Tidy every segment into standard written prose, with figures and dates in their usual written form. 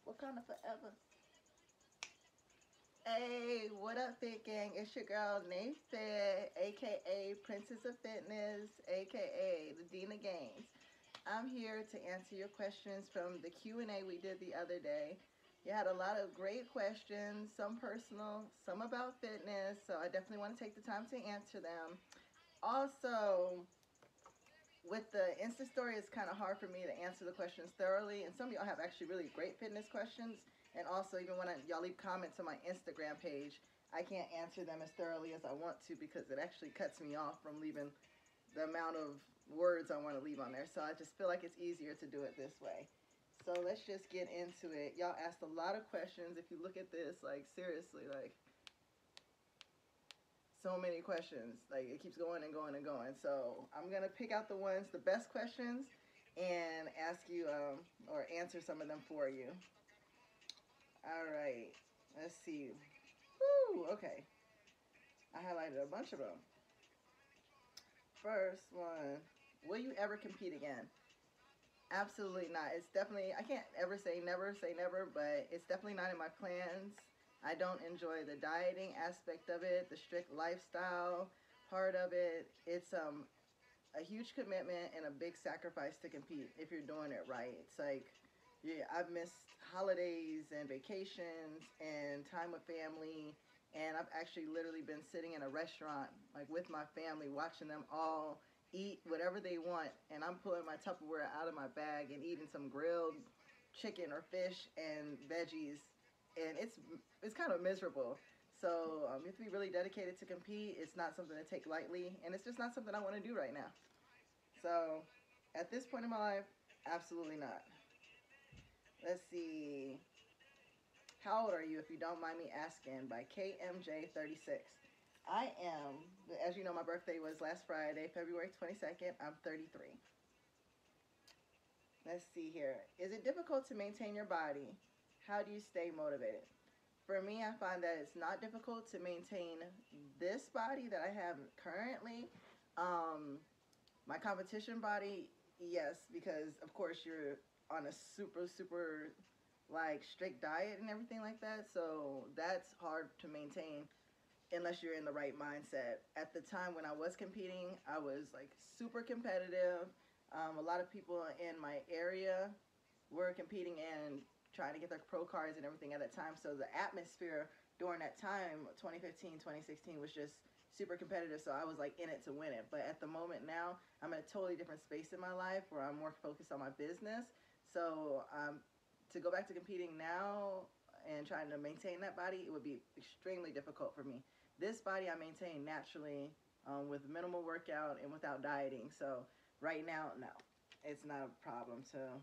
Wakanda forever. Hey, what up, Fit Gang? It's your girl, Nafit, aka Princess of Fitness, aka the Dean of Games. I'm here to answer your questions from the Q&A we did the other day. You had a lot of great questions, some personal, some about fitness, so I definitely want to take the time to answer them. Also, with the Insta story, it's kind of hard for me to answer the questions thoroughly, and some of y'all have actually really great fitness questions. And also, even when y'all leave comments on my Instagram page, I can't answer them as thoroughly as I want to because it actually cuts me off from leaving the amount of words I want to leave on there. So I just feel like it's easier to do it this way. So let's just get into it. Y'all asked a lot of questions. If you look at this, like seriously, like so many questions. Like it keeps going and going and going. So I'm gonna pick out the ones, the best questions, and ask you or answer some of them for you. All right. Let's see. Woo. Okay. I highlighted a bunch of them. First one. Will you ever compete again? Absolutely not. It's definitely, I can't ever say never, but it's definitely not in my plans. I don't enjoy the dieting aspect of it, the strict lifestyle part of it. It's a huge commitment and a big sacrifice to compete if you're doing it right. It's like, yeah, I've missed holidays and vacations and time with family, and I've actually literally been sitting in a restaurant like with my family watching them all eat whatever they want, and I'm pulling my Tupperware out of my bag and eating some grilled chicken or fish and veggies, and it's kind of miserable. So you have to be really dedicated to compete. It's not something to take lightly, and it's just not something I want to do right now. So at this point in my life, absolutely not. Let's see. How old are you, if you don't mind me asking? By KMJ36. I am, as you know, my birthday was last Friday, February 22nd. I'm 33. Let's see here. Is it difficult to maintain your body? How do you stay motivated? For me, I find that it's not difficult to maintain this body that I have currently. Um, my competition body, yes, because of course you're on a super like strict diet and everything like that. So that's hard to maintain unless you're in the right mindset. At the time when I was competing, I was like super competitive. A lot of people in my area were competing and trying to get their pro cards and everything at that time. So the atmosphere during that time, 2015, 2016, was just super competitive. So I was like in it to win it. But at the moment now, I'm in a totally different space in my life where I'm more focused on my business. So to go back to competing now and trying to maintain that body, it would be extremely difficult for me. This body I maintain naturally with minimal workout and without dieting. So right now, no, it's not a problem to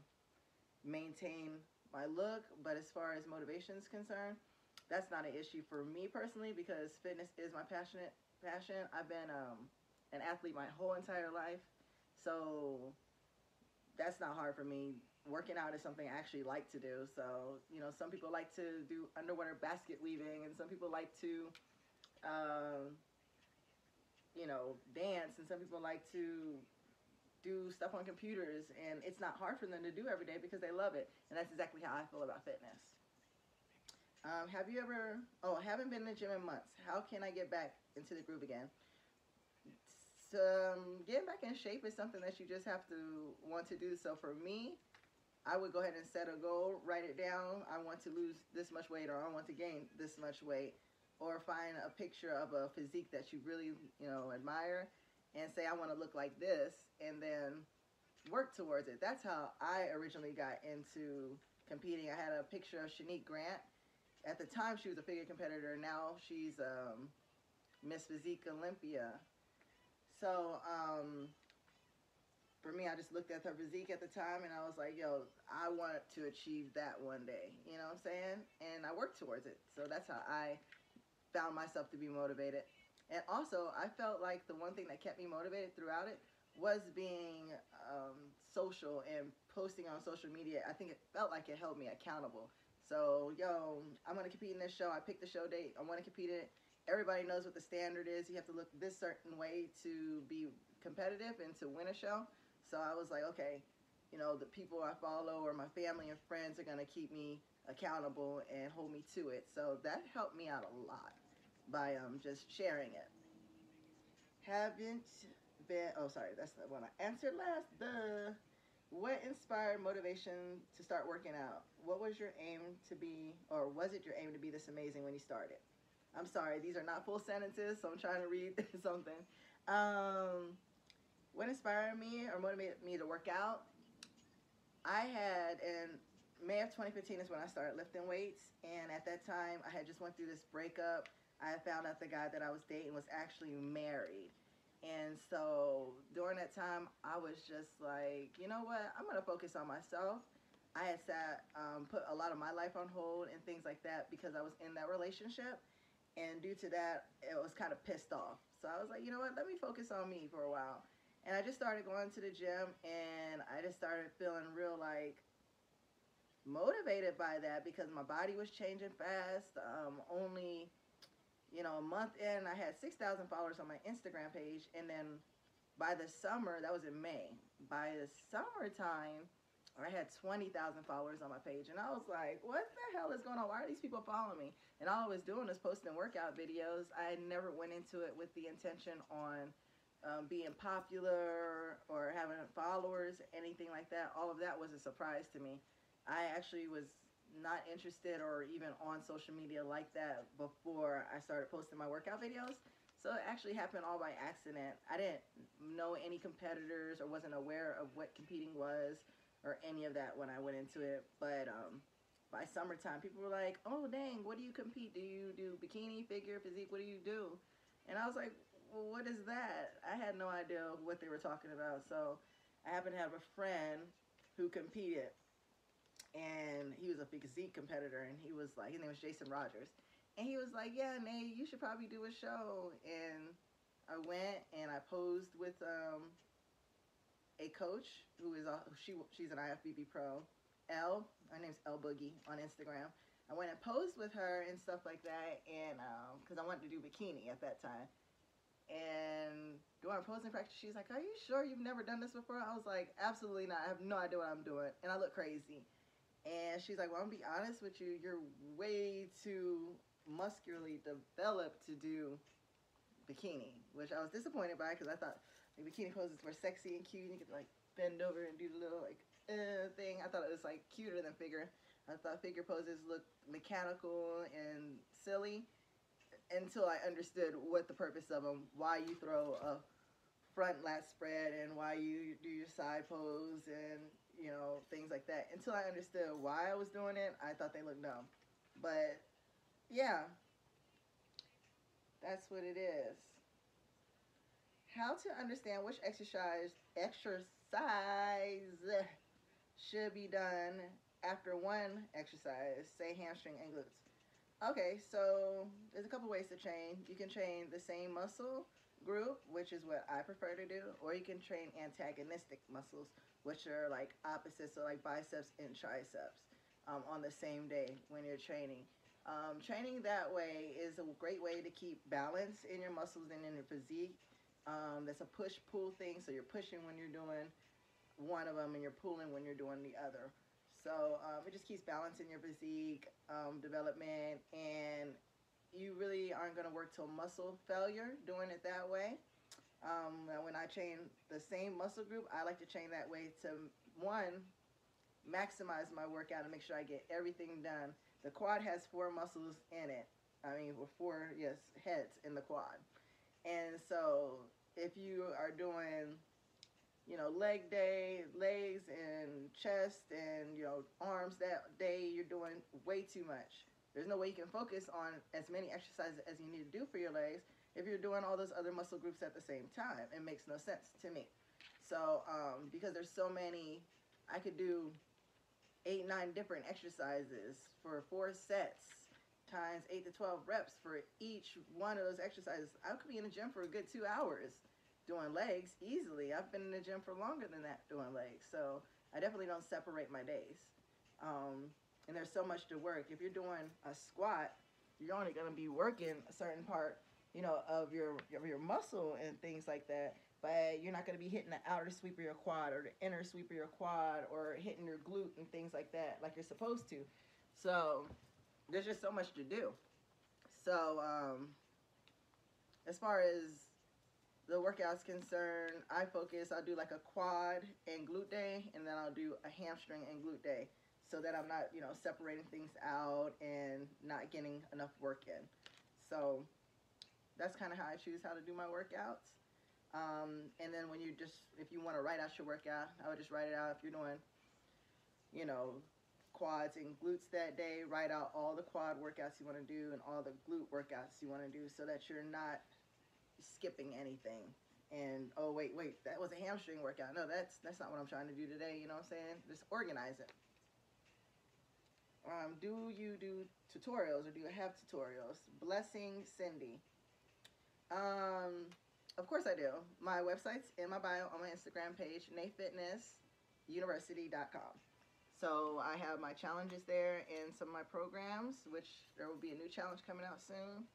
maintain my look. But as far as motivation is concerned, that's not an issue for me personally because fitness is my passion. I've been an athlete my whole entire life, so that's not hard for me. Working out is something I actually like to do. So, you know, some people like to do underwater basket weaving, and some people like to, um, you know, dance, and some people like to do stuff on computers. And it's not hard for them to do every day because they love it. And that's exactly how I feel about fitness. Have you ever, oh, I haven't been in the gym in months. How can I get back into the groove again? So, getting back in shape is something that you just have to want to do. So for me, I would go ahead and set a goal, write it down. I want to lose this much weight, or I want to gain this much weight, or find a picture of a physique that you really, you know, admire, and say I want to look like this, and then work towards it. That's how I originally got into competing. I had a picture of Shanique Grant. At the time, she was a figure competitor. Now she's Miss Physique Olympia. So for me, I just looked at her physique at the time and I was like, yo, I want to achieve that one day. You know what I'm saying? And I worked towards it. So that's how I found myself to be motivated. And also, I felt like the one thing that kept me motivated throughout it was being social and posting on social media. I think it felt like it held me accountable. So, yo, I'm going to compete in this show. I picked the show date. I want to compete in it. Everybody knows what the standard is. You have to look this certain way to be competitive and to win a show. So I was like, okay, you know, the people I follow or my family and friends are going to keep me accountable and hold me to it. So that helped me out a lot by just sharing it. Haven't been, oh, sorry, that's the one I answered last. What inspired motivation to start working out? What was your aim to be, or was it your aim to be this amazing when you started? I'm sorry, these are not full sentences, so I'm trying to read something. Um, what inspired me or motivated me to work out? I had in May of 2015 is when I started lifting weights, and at that time I had just went through this breakup. I found out the guy that I was dating was actually married. And so during that time, I was just like, you know what? I'm gonna focus on myself. I had put a lot of my life on hold and things like that because I was in that relationship, and due to that, it was kind of pissed off. So I was like, you know what? Let me focus on me for a while. And I just started going to the gym, and I just started feeling real like motivated by that because my body was changing fast. Only, you know, a month in, I had 6,000 followers on my Instagram page, and then by the summer, that was in May. By the summertime, I had 20,000 followers on my page, and I was like, what the hell is going on? Why are these people following me? And all I was doing was posting workout videos. I never went into it with the intention on being popular or having followers, anything like that. All of that was a surprise to me. I actually was not interested or even on social media like that before I started posting my workout videos. So it actually happened all by accident. I didn't know any competitors or wasn't aware of what competing was or any of that when I went into it. But by summertime, people were like, oh, dang, what do you compete? Do you do bikini, figure, physique? What do you do? And I was like, well, what is that? I had no idea what they were talking about. So I happened to have a friend who competed, and he was a physique competitor, and he was like, his name was Jason Rogers, and he was like, yeah, Nate, you should probably do a show. And I went and I posed with a coach who is she's an IFBB pro, her name's Elle Boogie on Instagram. I went and posed with her and stuff like that, and because I wanted to do bikini at that time. And during posing practice, she's like, are you sure you've never done this before? I was like, absolutely not. I have no idea what I'm doing, and I look crazy. And she's like, well, I'm going to be honest with you. You're way too muscularly developed to do bikini, which I was disappointed by because I thought the bikini poses were sexy and cute. You could like bend over and do the little like thing. I thought it was like cuter than figure. I thought figure poses looked mechanical and silly until I understood what the purpose of them, why you throw a front lat spread and why you do your side pose and, you know, things like that. Until I understood why I was doing it, I thought they looked dumb. But yeah, that's what it is. How to understand which exercise should be done after one exercise, say hamstring and glutes. Okay, so there's a couple ways to train. You can train the same muscle group, which is what I prefer to do, or you can train antagonistic muscles, which are like opposites, so like biceps and triceps on the same day when you're training. Training that way is a great way to keep balance in your muscles and in your physique. That's a push-pull thing, so you're pushing when you're doing one of them and you're pulling when you're doing the other. So it just keeps balance in your physique development, and you really aren't going to work till muscle failure doing it that way. When I train the same muscle group, I like to train that way to, one, maximize my workout and make sure I get everything done. The quad has 4 muscles in it. I mean, with 4, yes, heads in the quad. And so if you are doing, you know, leg day, legs and chest and, you know, arms that day, you're doing way too much. There's no way you can focus on as many exercises as you need to do for your legs if you're doing all those other muscle groups at the same time. It makes no sense to me. So because there's so many, I could do 8, 9 different exercises for 4 sets times 8 to 12 reps for each one of those exercises. I could be in the gym for a good 2 hours doing legs easily. I've been in the gym for longer than that doing legs. So I definitely don't separate my days. And there's so much to work. If you're doing a squat, you're only going to be working a certain part, you know, of your muscle and things like that. but you're not going to be hitting the outer sweep of your quad or the inner sweep of your quad or hitting your glute and things like that like you're supposed to. So there's just so much to do. So as far as the workout's concerned, I'll do like a quad and glute day, and then I'll do a hamstring and glute day, so that I'm not, separating things out and not getting enough work in. So that's kind of how I choose how to do my workouts. And then if you want to write out your workout, I would just write it out. If you're doing, you know, quads and glutes that day, write out all the quad workouts you want to do and all the glute workouts you want to do, so that you're not skipping anything. And oh wait, that was a hamstring workout. No, that's not what I'm trying to do today. You know what I'm saying? Just organize it. Do you do tutorials, or do you have tutorials? Blessing Cindy. Of course I do. My website's in my bio on my Instagram page, nayfitnessuniversity.com. So I have my challenges there and some of my programs, which there will be a new challenge coming out soon.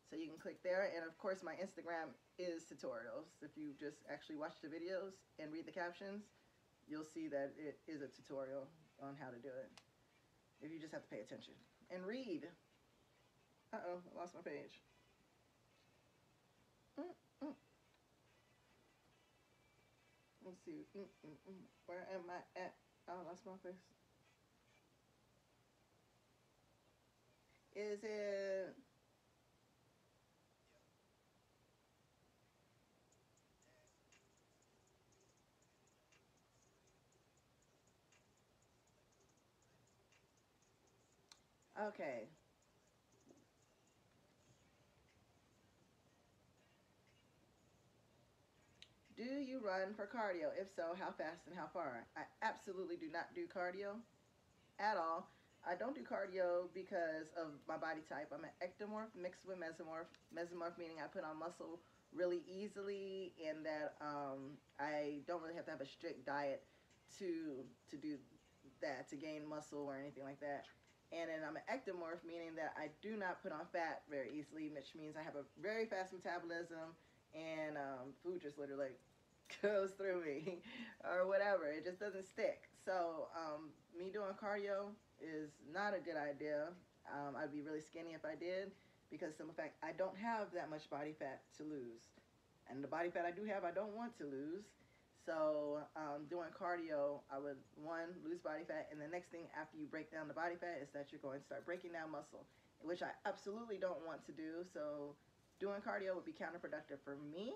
So you can click there. And of course my Instagram is tutorials. If you just actually watch the videos and read the captions, you'll see that it is a tutorial on how to do it. If you just have to pay attention and read. Uh-oh, I lost my page. Let's see. Where am I at? Oh, I lost my place. Is it... Okay. Do you run for cardio? If so, how fast and how far? I absolutely do not do cardio at all. I don't do cardio because of my body type. I'm an ectomorph mixed with mesomorph. Mesomorph meaning I put on muscle really easily, and that I don't really have to have a strict diet to do that, to gain muscle or anything like that. And then I'm an ectomorph, meaning that I do not put on fat very easily, which means I have a very fast metabolism, and food just literally goes through me or whatever. It just doesn't stick. So me doing cardio is not a good idea. I'd be really skinny if I did, because of the fact I don't have that much body fat to lose. And the body fat I do have, I don't want to lose. So doing cardio, I would, one, lose body fat, and the next thing after you break down the body fat is that you're going to start breaking down muscle, which I absolutely don't want to do. So doing cardio would be counterproductive for me,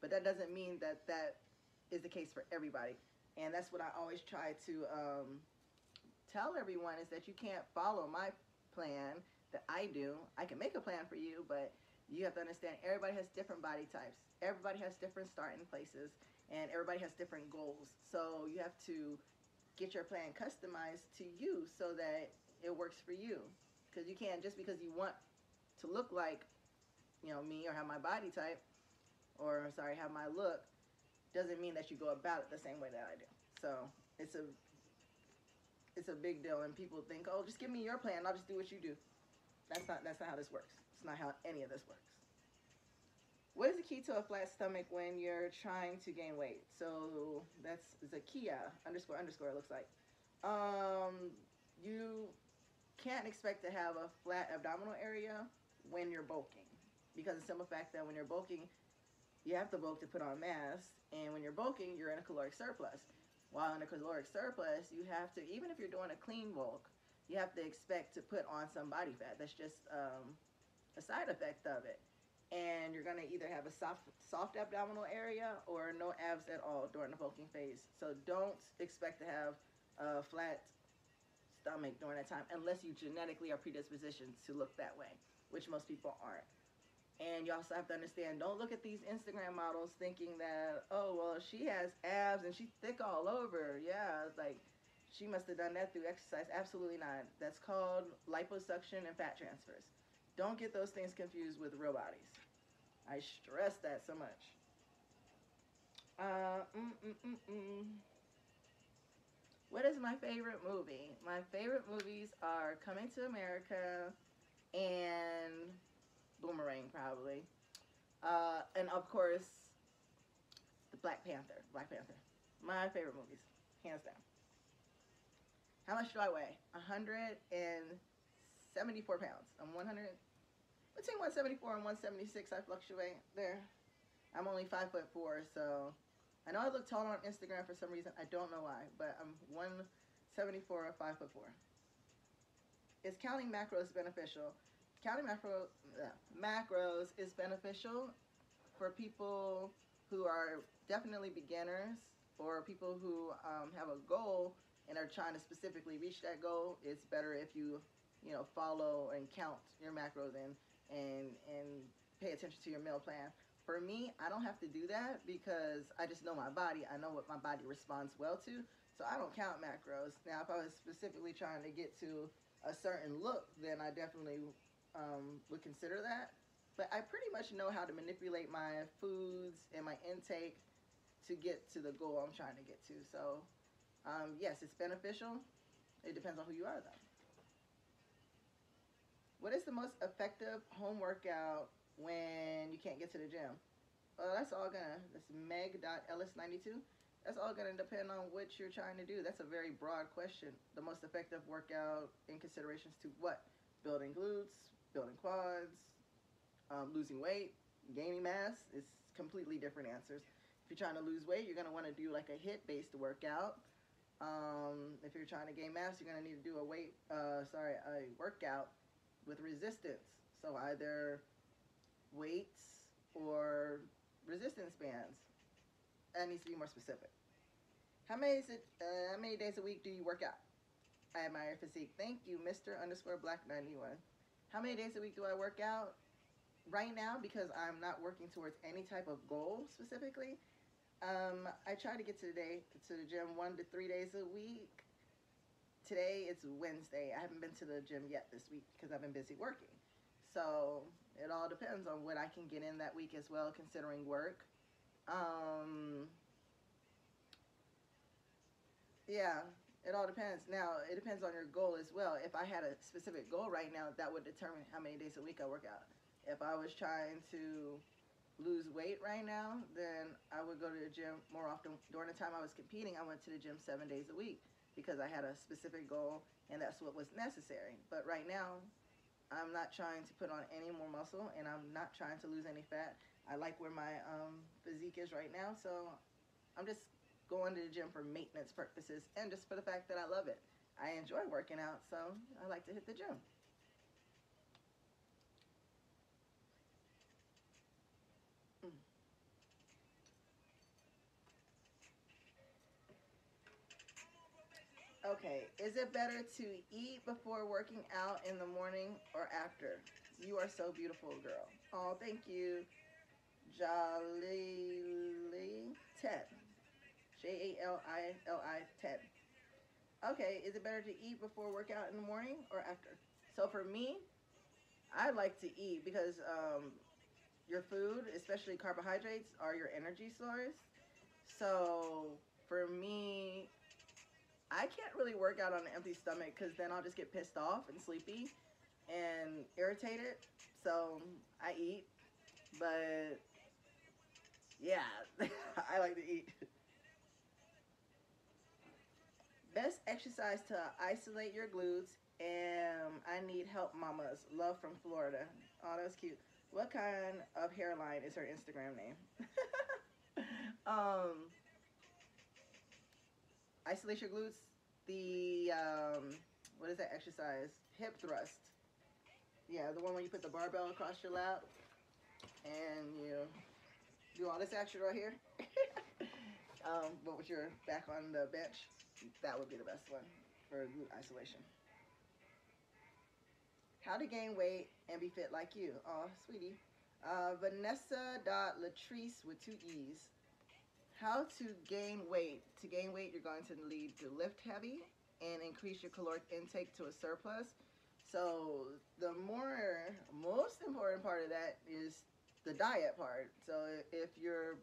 but that doesn't mean that that is the case for everybody. And that's what I always try to tell everyone, is that you can't follow my plan that I do. I can make a plan for you, but you have to understand everybody has different body types. Everybody has different starting places, and everybody has different goals. So you have to get your plan customized to you so that it works for you. Because you can't, just because you want to look like, me, or have my body type, or sorry, have my look, doesn't mean that you go about it the same way that I do. So it's a big deal, and people think, oh, just give me your plan, I'll just do what you do. That's not how this works. It's not how any of this works. What is the key to a flat stomach when you're trying to gain weight? So that's Zakia __ it looks like. You can't expect to have a flat abdominal area when you're bulking, because of the simple fact that when you're bulking, you have to bulk to put on mass, and when you're bulking, you're in a caloric surplus. While in a caloric surplus, you have to, even if you're doing a clean bulk, you have to expect to put on some body fat. That's just a side effect of it. And you're going to either have a soft abdominal area or no abs at all during the bulking phase. So don't expect to have a flat stomach during that time, unless you genetically are predispositioned to look that way, which most people aren't. And you also have to understand, don't look at these Instagram models thinking that, oh, well, she has abs and she's thick all over. Yeah, it's like, she must have done that through exercise. Absolutely not. That's called liposuction and fat transfers. Don't get those things confused with real bodies. I stress that so much. What is my favorite movie? My favorite movies are Coming to America and Boomerang, probably. And of course, The Black Panther. Black Panther. My favorite movies, hands down. How much do I weigh? 174 pounds. I'm 100, between 174 and 176. I fluctuate there. I'm only 5'4", so I know I look tall on Instagram for some reason. I don't know why, but I'm 174 or 5'4". Is counting macros beneficial? Counting macros is beneficial for people who are definitely beginners, or people who have a goal and are trying to specifically reach that goal. It's better if you follow and count your macros and pay attention to your meal plan. For me, I don't have to do that because I just know my body. I know what my body responds well to, so I don't count macros. Now, if I was specifically trying to get to a certain look, then I definitely would consider that. But I pretty much know how to manipulate my foods and my intake to get to the goal I'm trying to get to. So, yes, it's beneficial. It depends on who you are, though. What is the most effective home workout when you can't get to the gym? Well, that's Meg.Ellis92. That's all gonna depend on what you're trying to do. That's a very broad question. The most effective workout in considerations to what? Building glutes, building quads, losing weight, gaining mass. It's completely different answers. If you're trying to lose weight, you're gonna want to do like a HIIT-based workout. If you're trying to gain mass, you're gonna need to do a workout with resistance. So either weights or resistance bands. That needs to be more specific. How many days a week do you work out? I admire your physique. Thank you, Mr._Black91. How many days a week do I work out? Right now, because I'm not working towards any type of goal specifically, I try to get to the gym 1 to 3 days a week. Today it's Wednesday. I haven't been to the gym yet this week because I've been busy working. So it all depends on what I can get in that week as well, considering work. Yeah, it all depends. Now, it depends on your goal as well. If I had a specific goal right now, that would determine how many days a week I work out. If I was trying to lose weight right now, then I would go to the gym more often. During the time I was competing, I went to the gym 7 days a week because I had a specific goal and that's what was necessary. But right now, I'm not trying to put on any more muscle and I'm not trying to lose any fat. I like where my physique is right now, so I'm just going to the gym for maintenance purposes and just for the fact that I love it. I enjoy working out, so I like to hit the gym. Okay, is it better to eat before working out in the morning or after? You are so beautiful, girl. Oh, thank you. Jalili Ted. Jalili Ted. Okay, is it better to eat before workout in the morning or after? So for me, I like to eat because your food, especially carbohydrates, are your energy source. So for me, I can't really work out on an empty stomach because then I'll just get pissed off and sleepy and irritated. So I eat, but yeah, I like to eat. Best exercise to isolate your glutes. And I need help, mamas. Love from Florida. Oh, that's cute. What kind of hairline is her Instagram name? um, Isolate your glutes. The what is that exercise? Hip thrust. Yeah, the one where you put the barbell across your lap and you do all this action right here. But with your back on the bench, that would be the best one for glute isolation. How to gain weight and be fit like you. Oh, sweetie. Vanessa.Latrice with 2 E's. How to gain weight. To gain weight, you're going to need to lift heavy and increase your caloric intake to a surplus. So the most important part of that is the diet part. So if your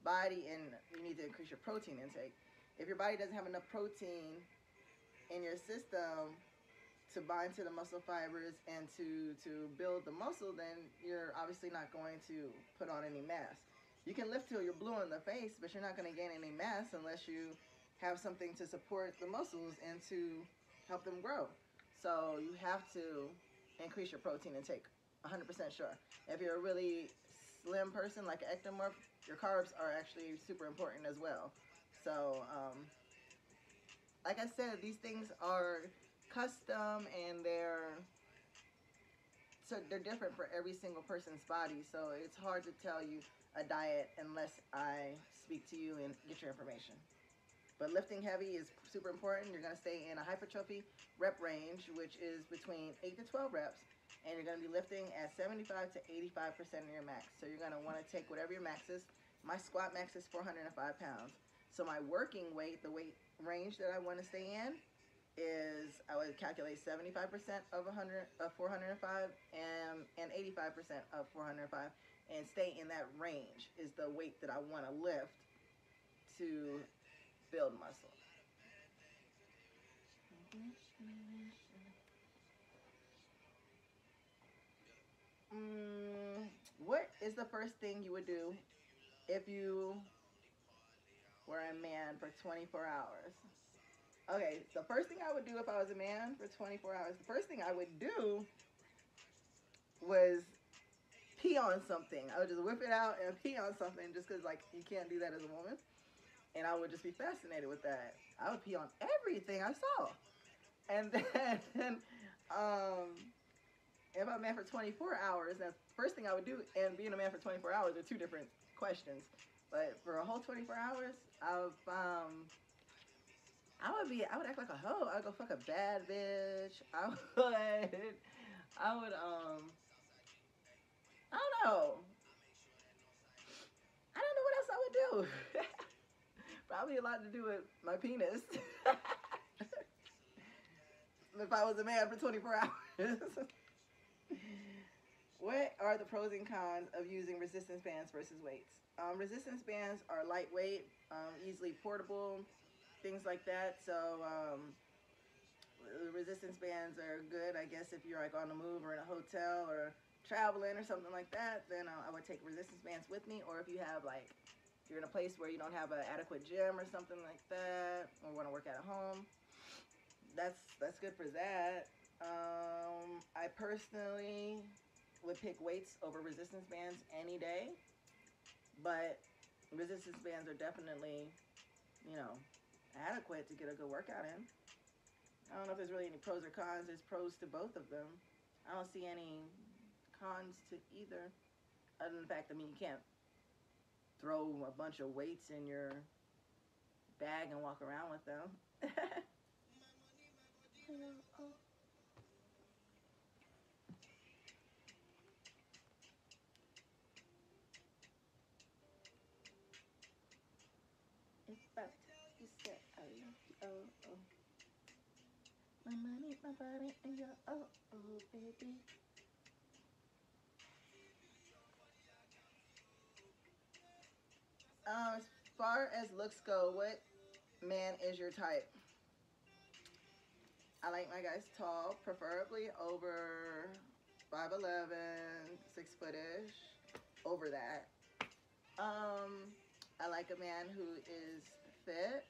body, and you need to increase your protein intake. If your body doesn't have enough protein in your system to bind to the muscle fibers and to build the muscle, then you're obviously not going to put on any mass. You can lift till you're blue in the face, but you're not going to gain any mass unless you have something to support the muscles and to help them grow. So you have to increase your protein intake, 100% sure. If you're a really slim person like an ectomorph, your carbs are actually super important as well. So, like I said, these things are custom and they're different for every single person's body. So it's hard to tell you a diet unless I speak to you and get your information. But lifting heavy is super important. You're going to stay in a hypertrophy rep range, which is between 8 to 12 reps. And you're going to be lifting at 75 to 85% of your max. So you're going to want to take whatever your max is. My squat max is 405 pounds. So my working weight, the weight range that I want to stay in, is I would calculate 75% of 405 and 85% of 405 and stay in that range is the weight that I want to lift to build muscle. What is the first thing you would do if you were a man for 24 hours? Okay, the first thing I would do if I was a man for 24 hours, the first thing I would do was pee on something. I would just whip it out and pee on something just because, like, you can't do that as a woman. And I would just be fascinated with that. I would pee on everything I saw. And then, if I'm a man for 24 hours, that's the first thing I would do. And being a man for 24 hours are two different questions. But for a whole 24 hours, I would act like a hoe. I would go fuck a bad bitch. I would, I don't know. I don't know what else I would do. Probably a lot to do with my penis. If I was a man for 24 hours. What are the pros and cons of using resistance bands versus weights? Resistance bands are lightweight, easily portable, things like that. So resistance bands are good, I guess, if you're like on the move or in a hotel or traveling or something like that. Then I would take resistance bands with me. Or if you have like, if you're in a place where you don't have an adequate gym or something like that, or want to work at home, that's good for that. I personally would pick weights over resistance bands any day, but resistance bands are definitely, adequate to get a good workout in. I don't know if there's really any pros or cons. There's pros to both of them. I don't see any cons to either. Other than the fact, you can't throw a bunch of weights in your bag and walk around with them. You said I love you, oh. My money, my body, and your baby. As far as looks go, what man is your type? I like my guys tall, preferably over 5'11", 6 footish, over that. I like a man who is fit,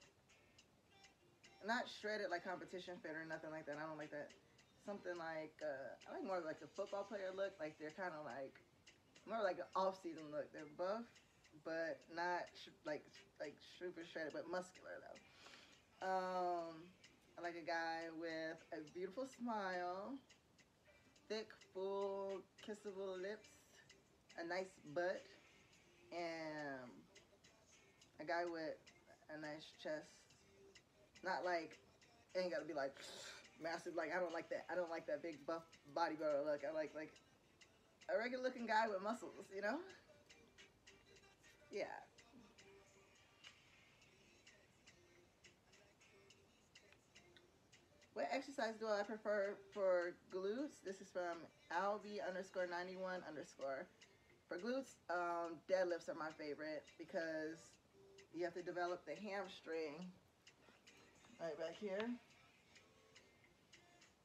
not shredded like competition fit or nothing like that. I don't like that. Something like I like more like the football player look. Like they're kind of like more like an off-season look. They're buff, but not like super shredded, but muscular though. I like a guy with a beautiful smile, thick, full, kissable lips, a nice butt, and a guy with a nice chest. Not like, it ain't gotta be like massive. Like I don't like that. I don't like that big buff bodybuilder look. I like a regular looking guy with muscles. Yeah. What exercise do I prefer for glutes? This is from Alb_91_. For glutes, deadlifts are my favorite because you have to develop the hamstring right back here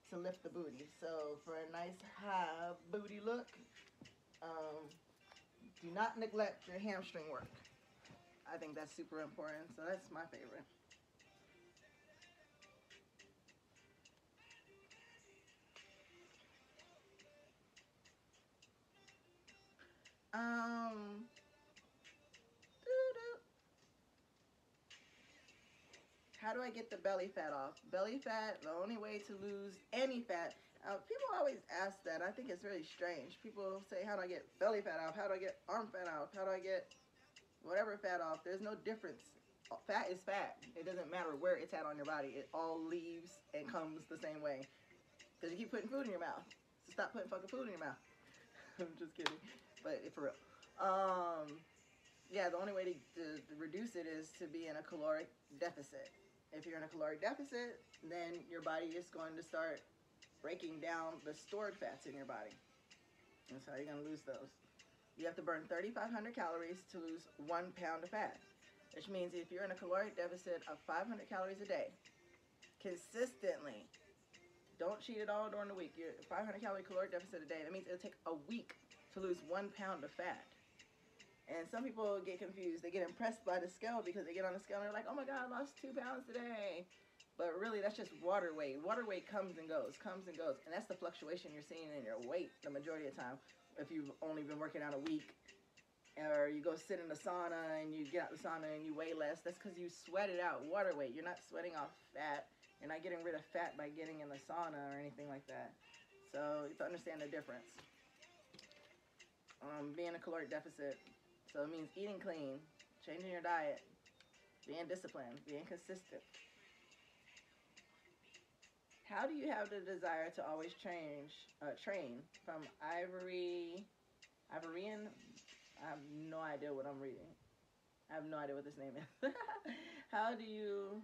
to lift the booty. So for a nice high booty look, Do not neglect your hamstring work. I think that's super important. So that's my favorite. Um, how do I get the belly fat off? Belly fat, the only way to lose any fat. People always ask that. I think it's really strange. People say, how do I get belly fat off? How do I get arm fat off? How do I get whatever fat off? There's no difference. Fat is fat. It doesn't matter where it's at on your body. It all leaves and comes the same way. Because you keep putting food in your mouth. So stop putting fucking food in your mouth. I'm just kidding. But for real. Yeah, the only way to reduce it is to be in a caloric deficit. If you're in a caloric deficit, then your body is going to start breaking down the stored fats in your body. That's how you're going to lose those. You have to burn 3,500 calories to lose 1 pound of fat, which means if you're in a caloric deficit of 500 calories a day, consistently, don't cheat at all during the week. You're 500 calorie caloric deficit a day. That means it'll take a week to lose 1 pound of fat. And some people get confused. They get impressed by the scale because they get on the scale and they're like, oh my God, I lost 2 pounds today. But really, that's just water weight. Water weight comes and goes, comes and goes. And that's the fluctuation you're seeing in your weight the majority of the time. If you've only been working out a week, or you go sit in the sauna and you get out the sauna and you weigh less, that's because you sweated out water weight. You're not sweating off fat. You're not getting rid of fat by getting in the sauna or anything like that. So you have to understand the difference. Being a caloric deficit. So it means eating clean, changing your diet, being disciplined, being consistent. How do you have the desire to always train? From Ivorian? I have no idea what I'm reading. I have no idea what this name is. How do you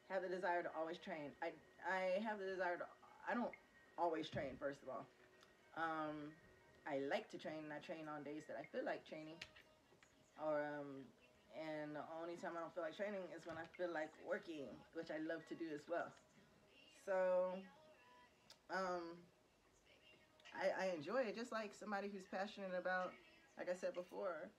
have the desire to always train? I have the desire to, I don't always train, first of all. I like to train, and I train on days that I feel like training. And the only time I don't feel like training is when I feel like working, which I love to do as well. So, I enjoy it, just like somebody who's passionate about, like I said before,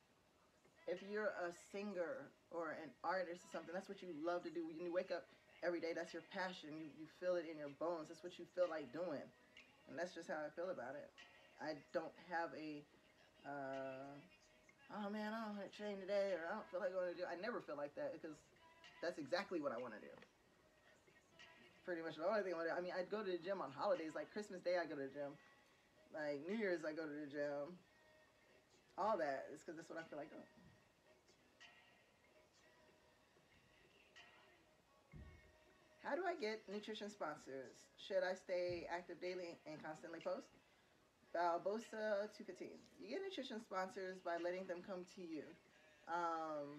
if you're a singer or an artist or something, that's what you love to do. When you wake up every day, that's your passion. You feel it in your bones. That's what you feel like doing. And that's just how I feel about it. I don't have a, oh man, I don't want to train today, or I don't feel like going to do. I never feel like that because that's exactly what I want to do. Pretty much the only thing I want to do. I mean, I'd go to the gym on holidays, like Christmas Day, I go to the gym. Like New Year's, I go to the gym. All that is because that's what I feel like doing. How do I get nutrition sponsors? Should I stay active daily and constantly post? Balbosa 215. You get nutrition sponsors by letting them come to you. Um,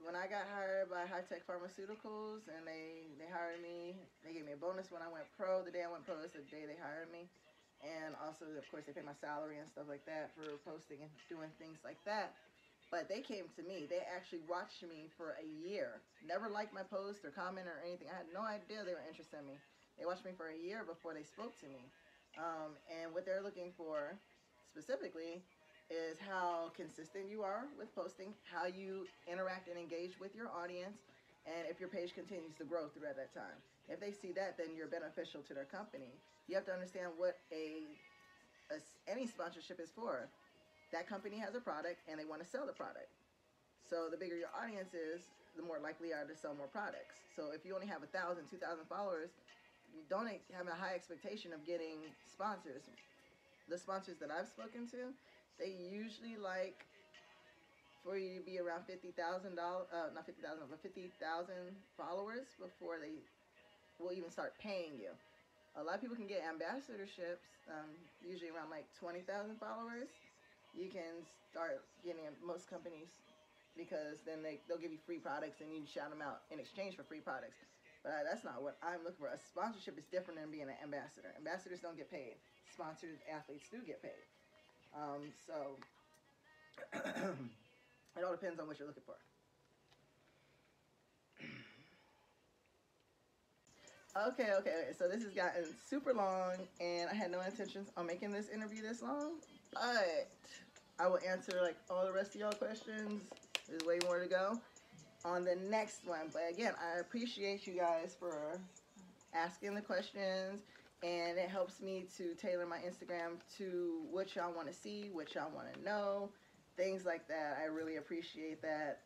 when I got hired by High Tech Pharmaceuticals and they hired me, they gave me a bonus when I went pro. The day I went pro is the day they hired me. And also, of course, they pay my salary and stuff like that for posting and doing things like that. But they came to me. They actually watched me for a year. Never liked my post or comment or anything. I had no idea they were interested in me. They watched me for a year before they spoke to me. And what they're looking for specifically is how consistent you are with posting, how you interact and engage with your audience, and if your page continues to grow throughout that time. If they see that, then you're beneficial to their company. You have to understand what any sponsorship is for. That company has a product and they want to sell the product. So the bigger your audience is, the more likely you are to sell more products. So if you only have 1,000, 2,000 followers, you don't have a high expectation of getting sponsors. The sponsors that I've spoken to, they usually like for you to be around $50,000, not 50,000, but 50,000 followers before they will even start paying you. A lot of people can get ambassadorships, usually around like 20,000 followers. You can start getting most companies because then they'll give you free products and you shout them out in exchange for free products. But that's not what I'm looking for. A sponsorship is different than being an ambassador. Ambassadors don't get paid. Sponsored athletes do get paid. So it all depends on what you're looking for. Okay. So this has gotten super long, and I had no intentions on making this interview this long, but I will answer like all the rest of y'all questions. There's way more to go on the next one. But again, I appreciate you guys for asking the questions, and it helps me to tailor my Instagram to what y'all want to see, what y'all want to know, things like that. I really appreciate that.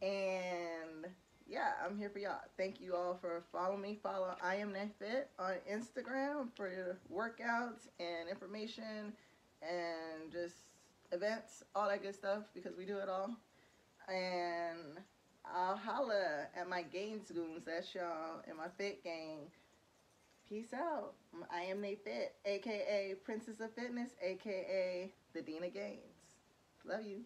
And yeah, I'm here for y'all. Thank you all for following me. Follow I Am NaFit on Instagram for your workouts and information and just events, all that good stuff, because we do it all. And I'll holla at my gains goons. That's y'all in my fit gang. Peace out. I am NaFit, aka Princess of Fitness, aka the Dean of Gains. Love you.